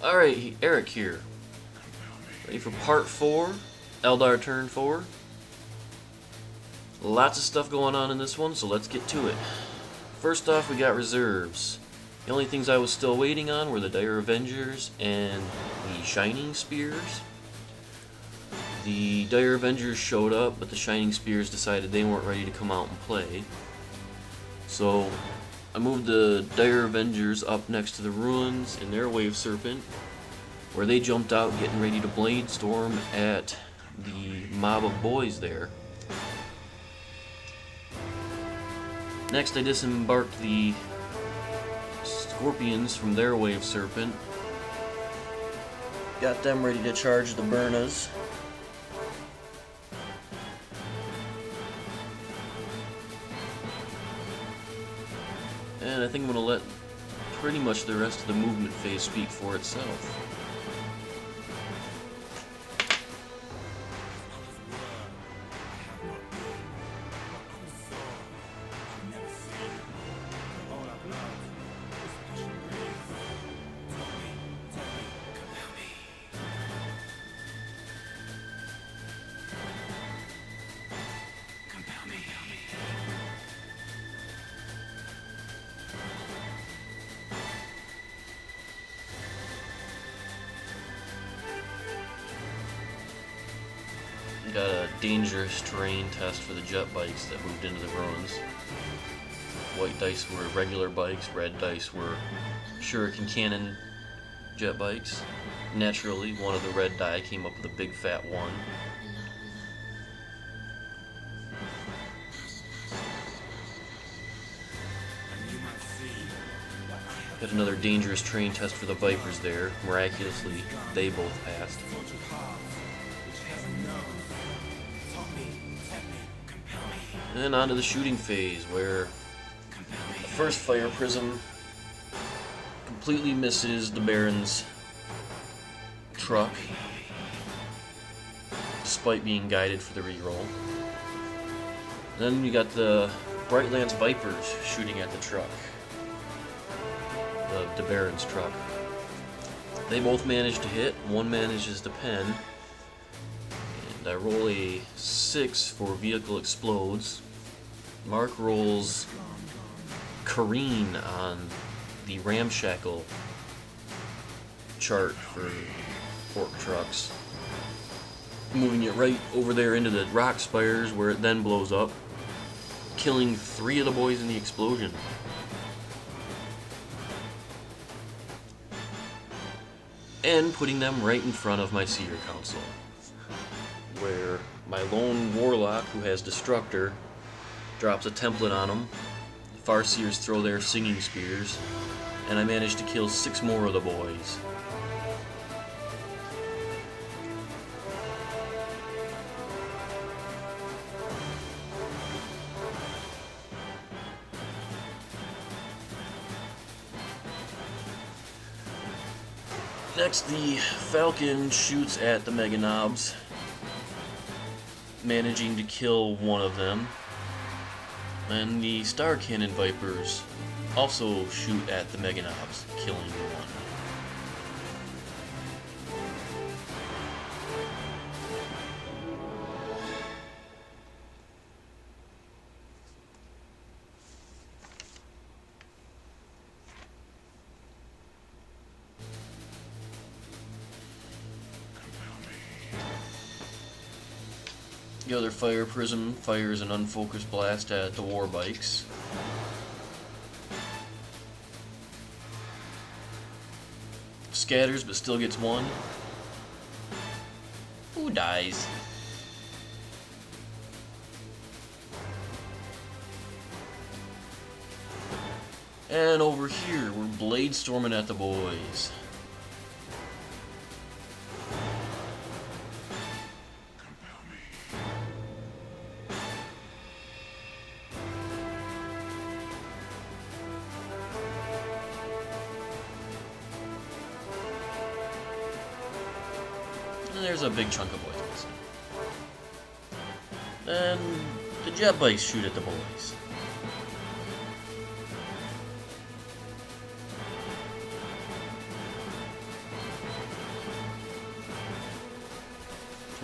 Alright, Eric here. Ready for part 4? Eldar turn 4. Lots of stuff going on in this one, so let's get to it. First off, we got reserves. The only things I was still waiting on were the Dire Avengers and the Shining Spears. The Dire Avengers showed up, but the Shining Spears decided they weren't ready to come out and play. So I moved the Dire Avengers up next to the ruins in their Wave Serpent, where they jumped out getting ready to blade storm at the mob of boys there. Next I disembarked the Scorpions from their Wave Serpent. Got them ready to charge the Burnas. And I think I'm going to let pretty much the rest of the movement phase speak for itself. Got a dangerous terrain test for the jet bikes that moved into the ruins. White dice were regular bikes, red dice were shuriken cannon jet bikes. Naturally, one of the red die came up with a big fat 1. Got another dangerous terrain test for the Vipers there. Miraculously, they both passed. Then on to the shooting phase, where the first fire prism completely misses the Baron's truck, despite being guided for the reroll. Then you got the Brightlands Vipers shooting at the truck, the Baron's truck. They both manage to hit, one manages to pen. I roll a 6 for vehicle explodes. Mark rolls careen on the ramshackle chart for Ork trucks, moving it right over there into the rock spires, where it then blows up, killing 3 of the boys in the explosion. And putting them right in front of my Seer Council, where my lone warlock, who has Destructor, drops a template on them. The Farseers throw their singing spears, and I manage to kill 6 more of the boys. Next, the Falcon shoots at the Mega Knobs, managing to kill 1 of them. And the Star Cannon Vipers also shoot at the Mega Knobs, killing 1. The other fire prism fires an unfocused blast at the war bikes. Scatters, but still gets 1. Who dies? And over here, we're blade storming at the boys. There's a big chunk of boys missing. Then the jet bikes shoot at the boys.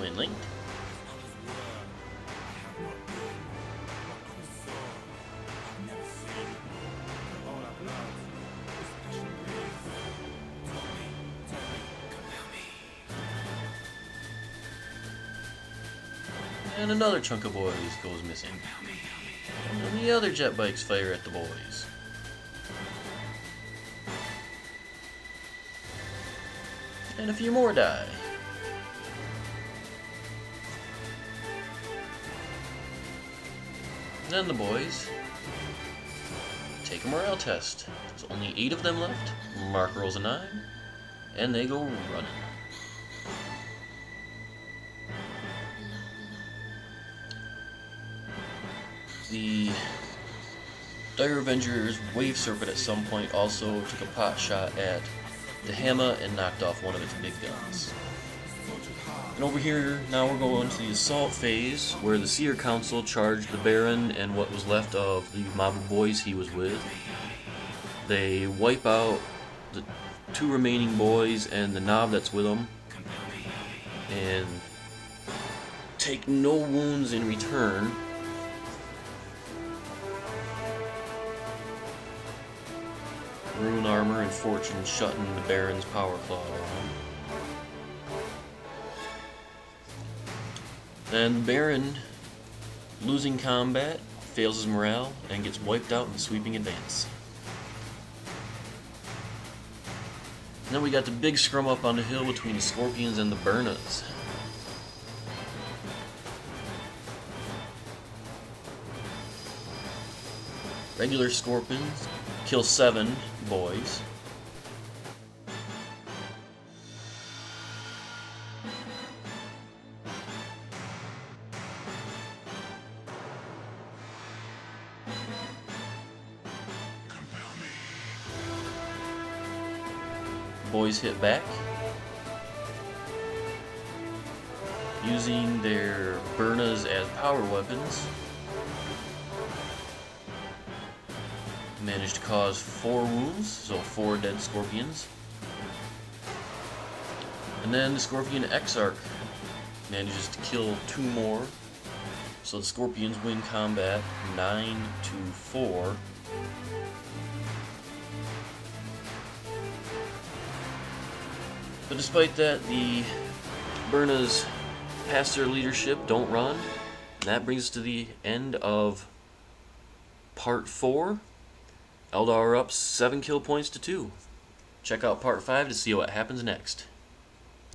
Twin linked. And another chunk of boys goes missing. And then the other jet bikes fire at the boys. And a few more die. Then the boys take a morale test. There's only 8 of them left. Mark rolls a 9, and they go running. The Dire Avenger's Wave Serpent at some point also took a pot shot at the Hammer and knocked off one of its big guns. And over here, now we're going to the assault phase, where the Seer Council charged the Baron and what was left of the mob of boys he was with. They wipe out the 2 remaining boys and the knob that's with them, and take no wounds in return. Rune armor and fortune shutting the Baron's power claw down. Then the Baron, losing combat, fails his morale, and gets wiped out in the sweeping advance. And then we got the big scrum up on the hill between the Scorpions and the Burnas. Regular Scorpions kill 7 boys. Boys hit back, using their Burnas as power weapons. Managed to cause 4 wounds, so 4 dead Scorpions. And then the Scorpion Exarch manages to kill 2 more, so the Scorpions win combat 9-4. But despite that, the Burnas pass their leadership, don't run. And that brings us to the end of Part 4. Eldar up 7 kill points to 2. Check out Part 5 to see what happens next.